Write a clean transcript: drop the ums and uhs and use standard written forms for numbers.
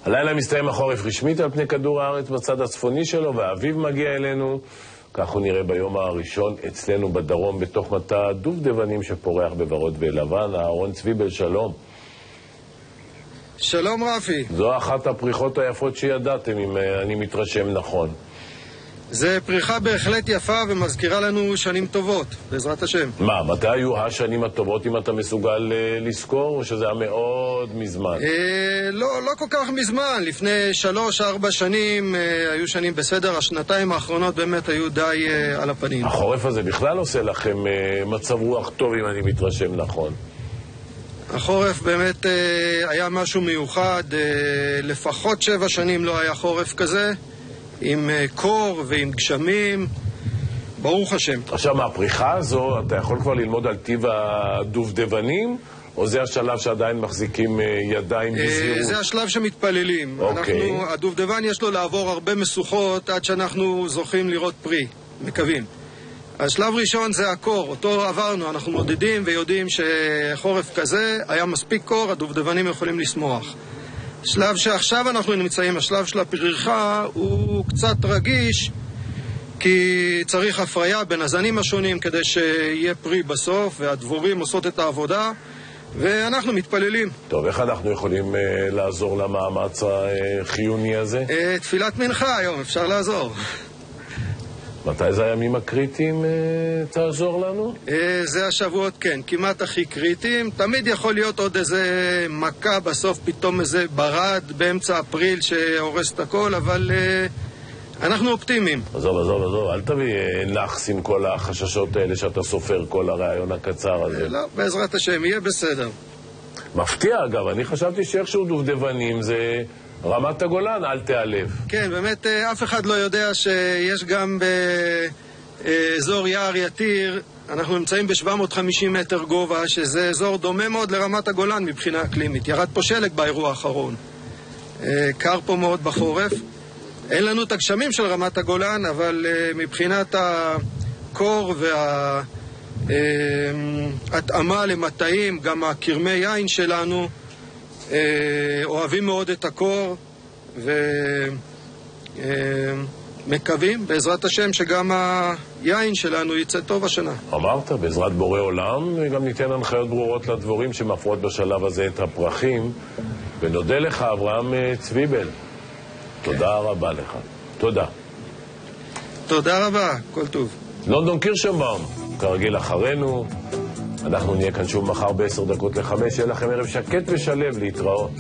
הלילה מסתיים החורף רשמית על פני כדור הארץ בצד הצפוני שלו, והאביב מגיע אלינו. כך הוא נראה ביום הראשון אצלנו בדרום, בתוך מטע דובדבנים שפורח בוורוד ולבן. אהרון צוויבל, שלום. שלום רפי. זו אחת הפריחות היפות שידעתם, אם אני מתרשם נכון. זה פריחה בהחלט יפה ומזכירה לנו שנים טובות, בעזרת השם. מה, מתי היו השנים הטובות, אם אתה מסוגל לזכור, או שזה היה מאוד מזמן? לא כל כך מזמן. לפני 3-4 שנים היו שנים בסדר. השנתיים האחרונות באמת היו די על הפנים. החורף הזה בכלל עושה לכם מצב רוח טוב, אם אני מתרשם נכון. החורף באמת היה משהו מיוחד. לפחות 7 שנים לא היה חורף כזה, עם קור ועם גשמים, ברוך השם. עכשיו, מהפריחה הזו, אתה יכול כבר ללמוד על טיב הדובדבנים, או זה השלב שעדיין מחזיקים ידיים בזהירות? זה השלב שמתפללים. הדובדבן יש לו לעבור הרבה משוכות עד שאנחנו זוכים לראות פרי, מקווים. השלב ראשון זה הקור, אותו עברנו, אנחנו מודדים ויודעים שחורף כזה היה מספיק קור, הדובדבנים יכולים לשמוח. השלב שעכשיו אנחנו נמצאים, השלב של הפריחה, הוא קצת רגיש, כי צריך הפריה בין הזנים השונים כדי שיהיה פרי בסוף, והדבורים עושות את העבודה, ואנחנו מתפללים. טוב, איך אנחנו יכולים לעזור למאמץ החיוני הזה? תפילת מנחה היום, אפשר לעזור. מתי זה הימים הקריטיים תעזור לנו? זה השבועות, כן, כמעט הכי קריטיים. תמיד יכול להיות עוד איזה מכה בסוף, פתאום איזה ברד באמצע אפריל שהורס את הכל, אבל אנחנו אופטימיים. עזוב, אל תביא נחס עם כל החששות האלה שאתה סופר כל הרעיון הקצר הזה. לא, בעזרת השם, יהיה בסדר. מפתיע אגב, אני חשבתי שאיכשהו דובדבנים זה רמת הגולן, אל תיעלב. כן, באמת אף אחד לא יודע שיש גם באזור יער יתיר, אנחנו נמצאים ב-750 מטר גובה, שזה אזור דומה מאוד לרמת הגולן מבחינה אקלימית. ירד פה שלג באירוע האחרון. קר פה מאוד בחורף. אין לנו את הגשמים של רמת הגולן, אבל מבחינת הקור וההתאמה למטעים, גם הקרמי יין שלנו אוהבים מאוד את הקור, ומקווים בעזרת השם שגם היין שלנו יצא טוב השנה. אמרת, בעזרת בורא עולם, גם ניתן הנחיות ברורות לדבורים שמפרות בשלב הזה את הפרחים, ונודה לך אברהם צוויבל. תודה רבה לך. תודה. תודה רבה, כל טוב. לונדון קירשנבאום, כרגיל אחרינו. אנחנו נהיה כאן שוב מחר ב10:05. יהיה לכם ערב שקט ושלב, להתראות.